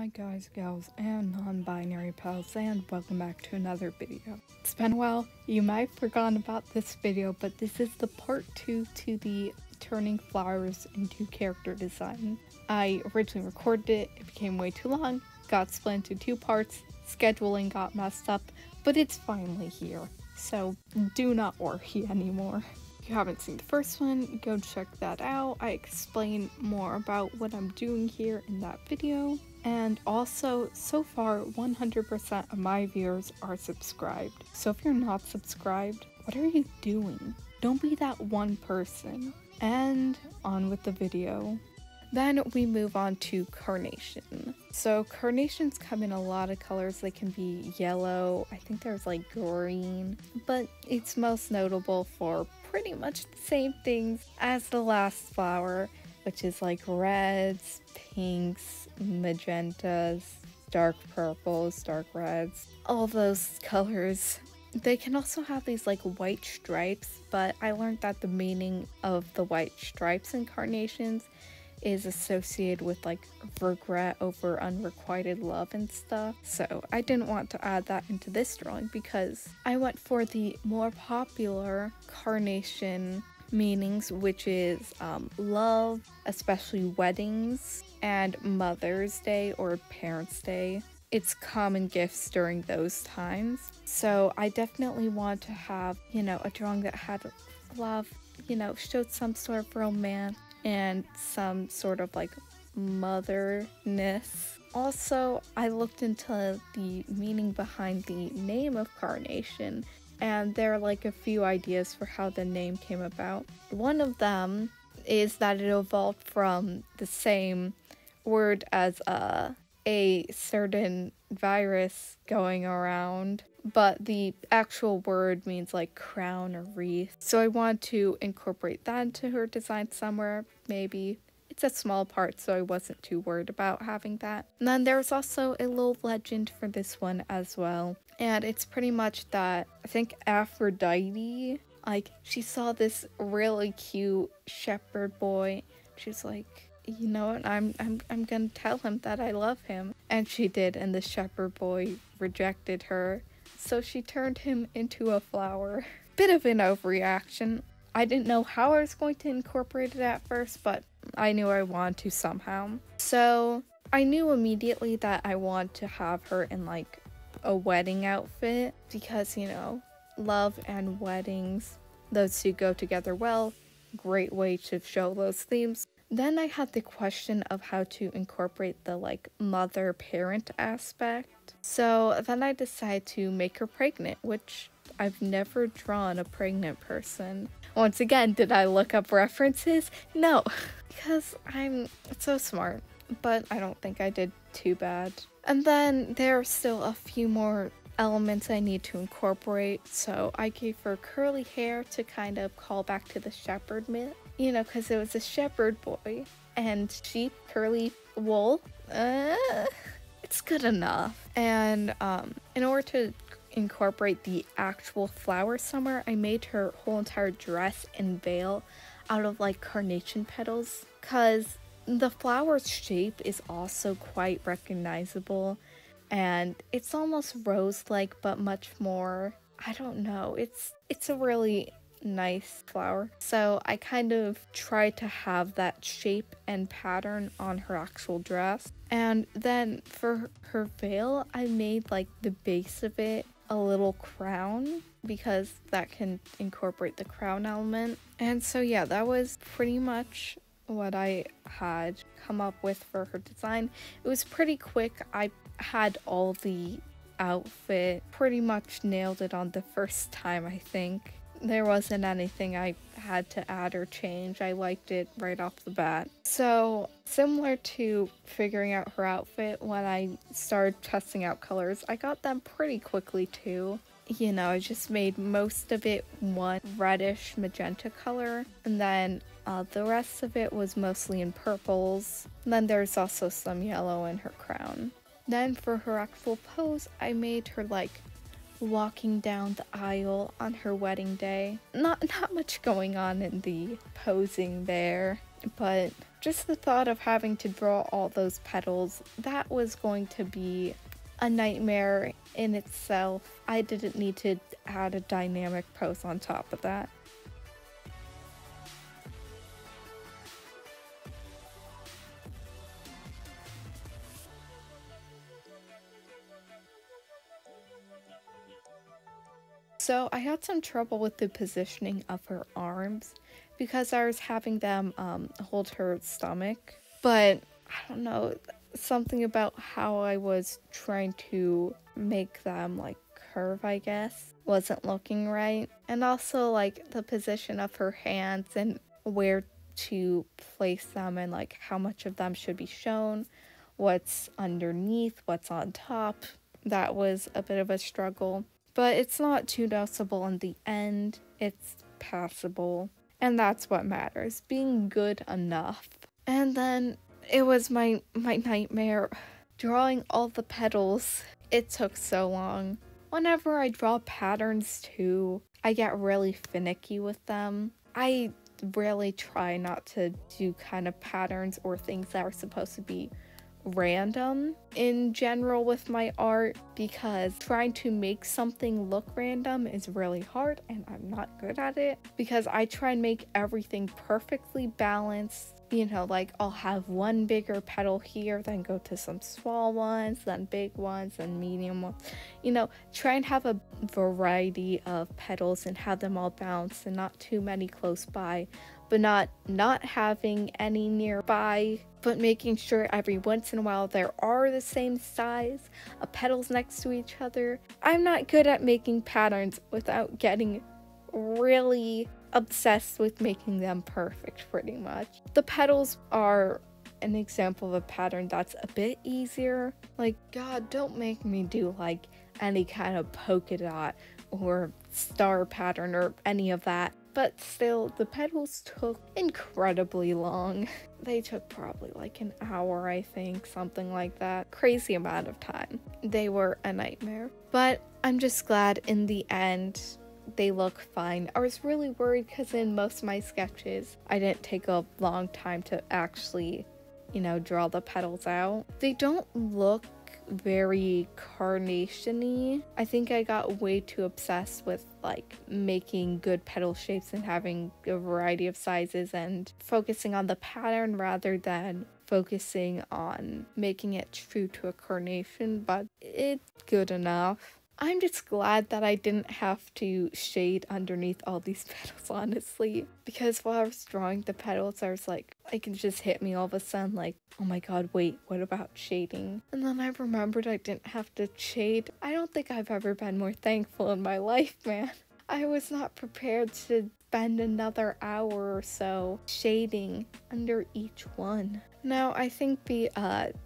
Hi guys, gals, and non-binary pals, and welcome back to another video. It's been a while, you might have forgotten about this video, but this is the part 2 to the turning flowers into character design. I originally recorded it, it became way too long, got split into 2 parts, scheduling got messed up, but it's finally here, so do not worry anymore. If you haven't seen the first one, go check that out. I explain more about what I'm doing here in that video. And also, so far, 100% of my viewers are subscribed. So if you're not subscribed, what are you doing? Don't be that one person. And on with the video. Then we move on to carnation. So carnations come in a lot of colors. They can be yellow, I think there's like green, but it's most notable for pretty much the same things as the last flower, which is like reds, pinks, magentas, dark purples, dark reds, all those colors. They can also have these like white stripes, but I learned that the meaning of the white stripes in carnations is associated with like regret over unrequited love and stuff. So I didn't want to add that into this drawing because I went for the more popular carnation meanings, which is love, especially weddings, and Mother's Day or Parents' Day. It's common gifts during those times. So I definitely want to have, a drawing that had love, showed some sort of romance and some sort of like motherness. Also, I looked into the meaning behind the name of carnation, and there are like a few ideas for how the name came about. One of them is that it evolved from the same word as a certain virus going around, but the actual word means like crown or wreath. So I want to incorporate that into her design somewhere, maybe. It's a small part, so I wasn't too worried about having that. And then there's also a little legend for this one as well. And it's pretty much that, I think Aphrodite, she saw this really cute shepherd boy. She's like, you know what, I'm gonna tell him that I love him. And she did, and the shepherd boy rejected her. So she turned him into a flower. Bit of an overreaction. I didn't know how I was going to incorporate it at first, but I knew I wanted to somehow. So I knew immediately that I want to have her in like a wedding outfit because, love and weddings, those two go together well. Great way to show those themes. Then I had the question of how to incorporate the like mother-parent aspect. So then I decided to make her pregnant, which I've never drawn a pregnant person. Once again, did I look up references? No, because I'm so smart, but I don't think I did too bad. And then there are still a few more elements I need to incorporate, so I gave her curly hair to kind of call back to the shepherd myth, because it was a shepherd boy, and sheep, curly wool, it's good enough. And in order to incorporate the actual flower somewhere, I made her whole entire dress and veil out of like carnation petals, because the flower's shape is also quite recognizable, and it's almost rose-like, but much more, I don't know, it's a really nice flower. So I kind of tried to have that shape and pattern on her actual dress. And then for her veil, I made like the base of it a little crown, because that can incorporate the crown element. And so yeah, that was pretty much what I had come up with for her design. It was pretty quick. I had all the outfit pretty much nailed it on the first time, I think. There wasn't anything I had to add or change. I liked it right off the bat. So similar to figuring out her outfit, when I started testing out colors, I got them pretty quickly too. I just made most of it one reddish magenta color, and then the rest of it was mostly in purples. And then there's also some yellow in her crown. Then for her actual pose, I made her like walking down the aisle on her wedding day. Not much going on in the posing there, but Just the thought of having to draw all those petals, that was going to be a nightmare in itself. I didn't need to add a dynamic pose on top of that. So I had some trouble with the positioning of her arms because I was having them hold her stomach. But I don't know, something about how I was trying to make them like curve, I guess, wasn't looking right. And also like the position of her hands and where to place them and like how much of them should be shown, what's underneath, what's on top. That was a bit of a struggle. But it's not too noticeable in the end, it's passable. And that's what matters, being good enough. And then it was my nightmare drawing all the petals. It took so long. Whenever I draw patterns too, I get really finicky with them. I really try not to do kind of patterns or things that are supposed to be random in general with my art, because trying to make something look random is really hard and I'm not good at it, because I try and make everything perfectly balanced. You know, like I'll have one bigger petal here, then go to some small ones, then big ones, then medium ones. You know, try and have a variety of petals and have them all balanced and not too many close by, but not having any nearby, but making sure every once in a while there are the same size of petals next to each other. I'm not good at making patterns without getting really obsessed with making them perfect, pretty much. The petals are an example of a pattern that's a bit easier. Like, God, don't make me do like any kind of polka dot or star pattern or any of that. But still, the petals took incredibly long. They took probably like an hour, I think, something like that. Crazy amount of time. They were a nightmare. But I'm just glad in the end they look fine. I was really worried because in most of my sketches, I didn't take a long time to actually, you know, draw the petals out. They don't look very carnation-y. I think I got way too obsessed with like making good petal shapes and having a variety of sizes and focusing on the pattern rather than focusing on making it true to a carnation, but it's good enough. I'm just glad that I didn't have to shade underneath all these petals, honestly, because while I was drawing the petals, I was like, it just hit me all of a sudden, like, oh my god, wait, what about shading? And then I remembered I didn't have to shade. I don't think I've ever been more thankful in my life, man. I was not prepared to spend another hour or so shading under each one. Now, I think the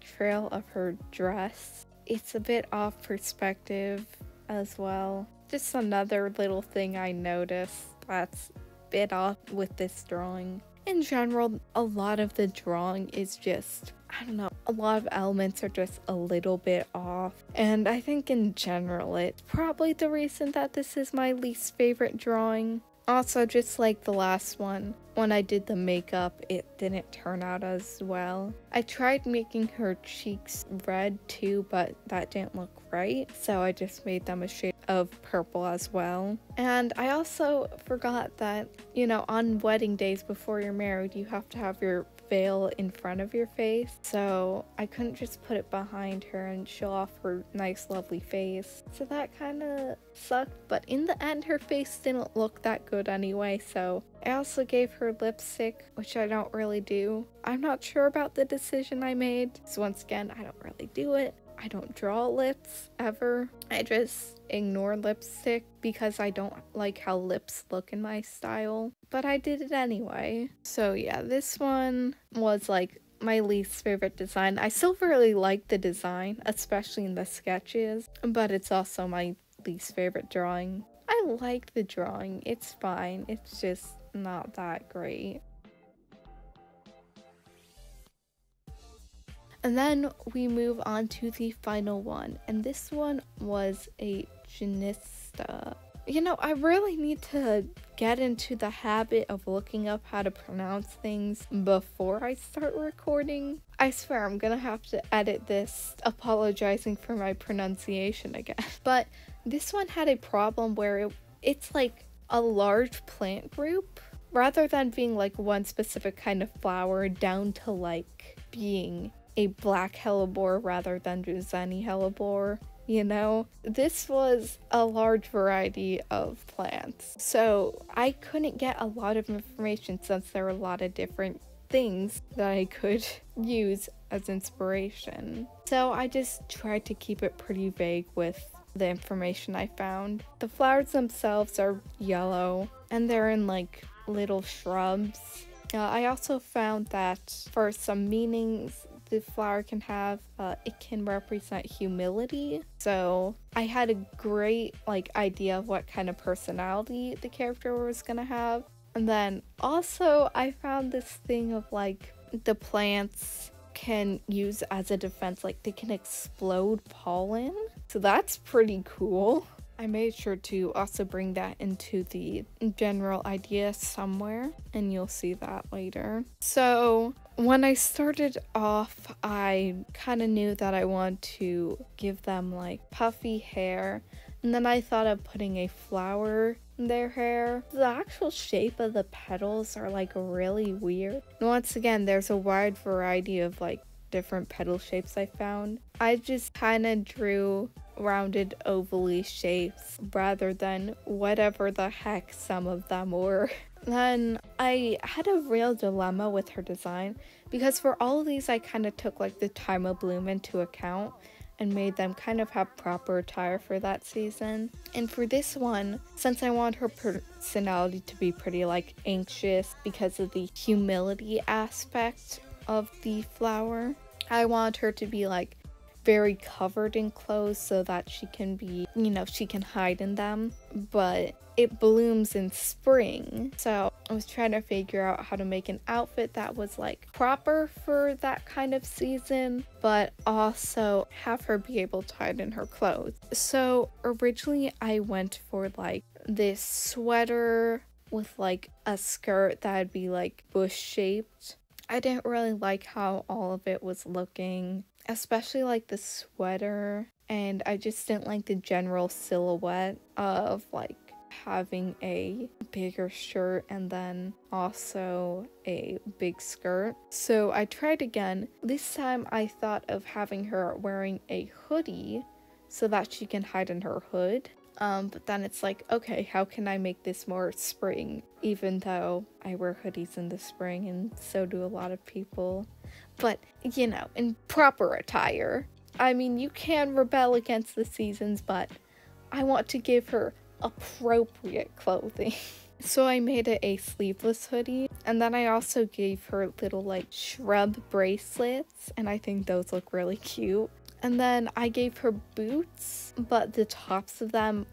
trail of her dress, it's a bit off perspective as well. Just another little thing I noticed that's a bit off with this drawing. In general, a lot of the drawing is just, I don't know, a lot of elements are just a little bit off. And I think in general, it's probably the reason that this is my least favorite drawing. Also, just like the last one, when I did the makeup, it didn't turn out as well. I tried making her cheeks red too, but that didn't look right, so I just made them a shade of purple as well. And I also forgot that, you know, on wedding days before you're married, you have to have your veil in front of your face, so I couldn't just put it behind her and show off her nice lovely face, so that kind of sucked. But in the end, her face didn't look that good anyway, so I also gave her lipstick, which I don't really do. I'm not sure about the decision I made, so once again, I don't really do it. I don't draw lips ever. I just ignore lipstick because I don't like how lips look in my style, but I did it anyway. So yeah, this one was like my least favorite design. I still really like the design, especially in the sketches, but it's also my least favorite drawing. I like the drawing, it's fine, it's just not that great. And then we move on to the final one, and this one was a Ginista. You know, I really need to get into the habit of looking up how to pronounce things before I start recording. I swear I'm gonna have to edit this apologizing for my pronunciation again. But this one had a problem where it's like a large plant group rather than being like one specific kind of flower down to like being a black hellebore rather than just any hellebore. You know, this was a large variety of plants. So I couldn't get a lot of information since there were a lot of different things that I could use as inspiration. So I just tried to keep it pretty vague with the information I found. The flowers themselves are yellow and they're in like little shrubs. I also found that for some meanings the flower can have, it can represent humility. So I had a great like idea of what kind of personality the character was gonna have. And then also I found this thing of like the plants can use as a defense, like they can explode pollen. So that's pretty cool. I made sure to also bring that into the general idea somewhere, and you'll see that later. So when I started off, I kind of knew that I want to give them like puffy hair, and then I thought of putting a flower in their hair. The actual shape of the petals are like really weird. And once again, there's a wide variety of like different petal shapes I found. I just kind of drew rounded ovally shapes rather than whatever the heck some of them were. Then I had a real dilemma with her design because for all of these I kind of took like the time of bloom into account and made them kind of have proper attire for that season. And for this one, since I want her personality to be pretty like anxious because of the humility aspect of the flower, I want her to be like very covered in clothes so that she can be, you know, she can hide in them, but it blooms in spring. So I was trying to figure out how to make an outfit that was like proper for that kind of season, but also have her be able to hide in her clothes. So originally I went for like this sweater with like a skirt that'd be like bush shaped. I didn't really like how all of it was looking, especially like the sweater, and I just didn't like the general silhouette of like having a bigger shirt and then also a big skirt. So I tried again. This time I thought of having her wearing a hoodie so that she can hide in her hood. But then it's like, okay, how can I make this more spring? Even though I wear hoodies in the spring and so do a lot of people. But, you know, in proper attire. I mean, you can rebel against the seasons, but I want to give her appropriate clothing. So I made it a sleeveless hoodie, and then I also gave her little like shrub bracelets, and I think those look really cute. And then I gave her boots, but the tops of them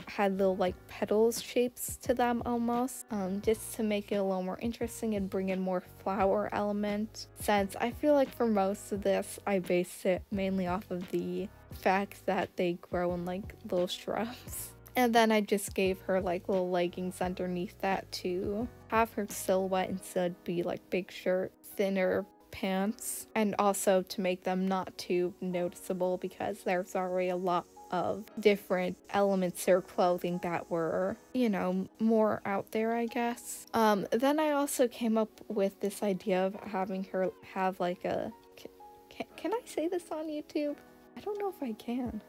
had little like petals shapes to them almost, just to make it a little more interesting and bring in more flower element, since I feel like for most of this I based it mainly off of the fact that they grow in like little shrubs. And then I just gave her like little leggings underneath that to have her silhouette instead be like big shirt, thinner pants, and also to make them not too noticeable because there's already a lot of different elements to her clothing that were, you know, more out there, I guess. Then I also came up with this idea of having her have like a, can I say this on YouTube? I don't know if I can.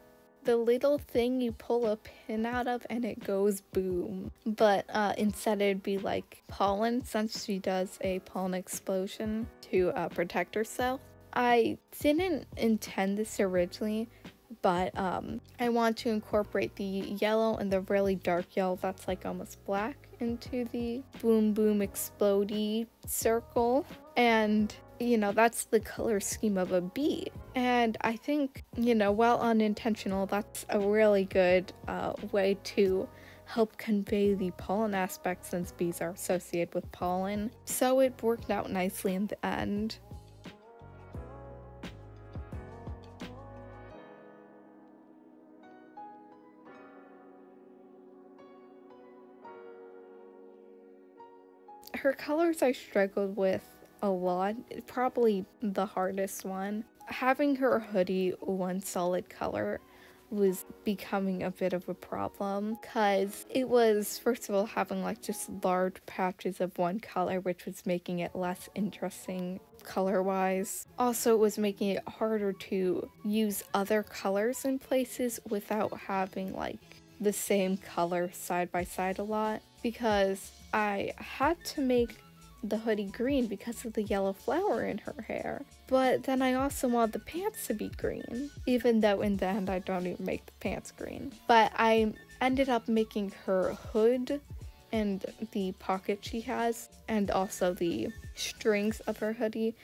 The little thing you pull a pin out of and it goes boom. But instead it'd be like pollen, since she does a pollen explosion to protect herself. I didn't intend this originally, but I want to incorporate the yellow and the really dark yellow that's like almost black into the boom boom explodey circle. And you know, that's the color scheme of a bee. And I think, you know, while unintentional, that's a really good way to help convey the pollen aspect since bees are associated with pollen. So it worked out nicely in the end. her colors I struggled with a lot, probably the hardest one. Having her hoodie one solid color was becoming a bit of a problem because it was, first of all, having like just large patches of one color, which was making it less interesting color wise. Also, it was making it harder to use other colors in places without having like the same color side by side a lot, because I had to make the hoodie green because of the yellow flower in her hair. But then I also want the pants to be green, even though in the end I don't even make the pants green. But I ended up making her hood and the pocket she has, and also the strings of her hoodie,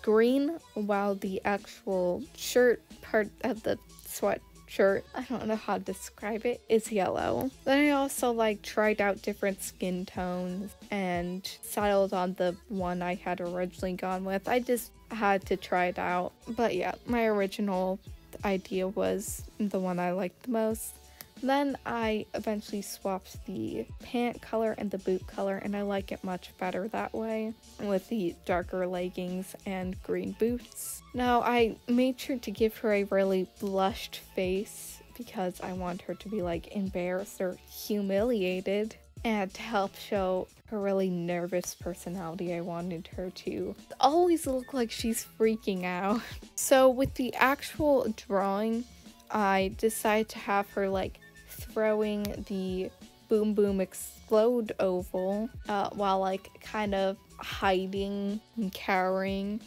green, while the actual shirt part of the sweatshirt, I don't know how to describe it, is yellow. Then I also like tried out different skin tones and settled on the one I had originally gone with. I just had to try it out. But yeah, my original idea was the one I liked the most. Then I eventually swapped the pant color and the boot color, and I like it much better that way, with the darker leggings and green boots. Now I made sure to give her a really blushed face because I want her to be like embarrassed or humiliated, and to help show her really nervous personality, I wanted her to always look like she's freaking out. So with the actual drawing, I decided to have her like throwing the boom boom explode oval while like kind of hiding and cowering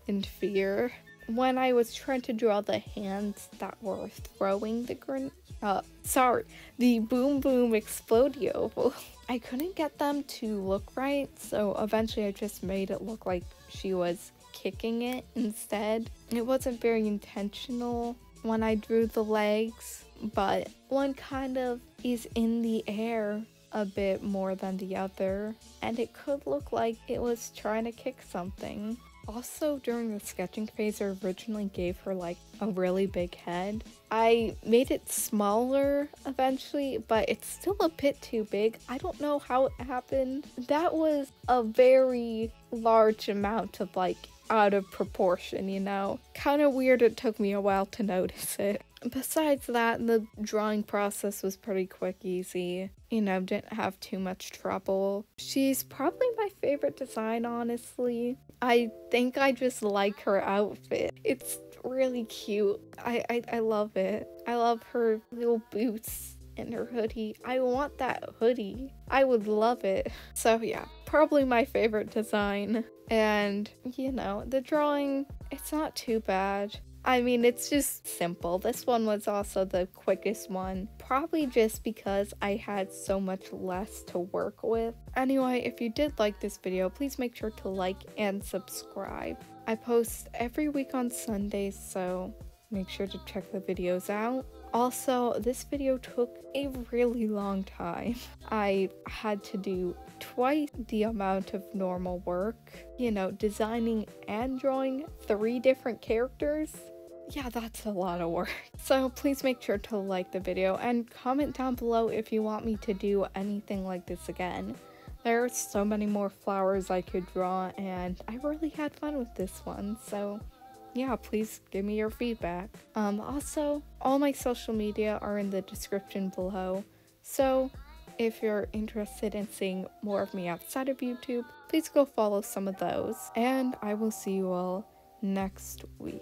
in fear. When I was trying to draw the hands that were throwing the the boom boom explode oval, I couldn't get them to look right, so eventually I just made it look like she was kicking it instead. It wasn't very intentional when I drew the legs, but one kind of is in the air a bit more than the other, and it could look like it was trying to kick something. Also, during the sketching phase, I originally gave her like a really big head. I made it smaller eventually, but it's still a bit too big. I don't know how it happened. That was a very large amount of like out of proportion, you know? Kind of weird, it took me a while to notice it. Besides that, the drawing process was pretty quick, easy. You know, didn't have too much trouble. She's probably my favorite design, honestly. I think I just like her outfit. It's really cute. I love it. I love her little boots and her hoodie. I want that hoodie. I would love it. So yeah, probably my favorite design. And, you know, the drawing, it's not too bad. I mean, it's just simple. This one was also the quickest one, probably just because I had so much less to work with. Anyway, if you did like this video, please make sure to like and subscribe. I post every week on Sundays, so make sure to check the videos out. Also, this video took a really long time. I had to do twice the amount of normal work. You know, designing and drawing 3 different characters. Yeah, that's a lot of work. So please make sure to like the video and comment down below if you want me to do anything like this again. There are so many more flowers I could draw, and I really had fun with this one, so yeah, please give me your feedback. Also, all my social media are in the description below, so if you're interested in seeing more of me outside of YouTube, please go follow some of those, and I will see you all next week.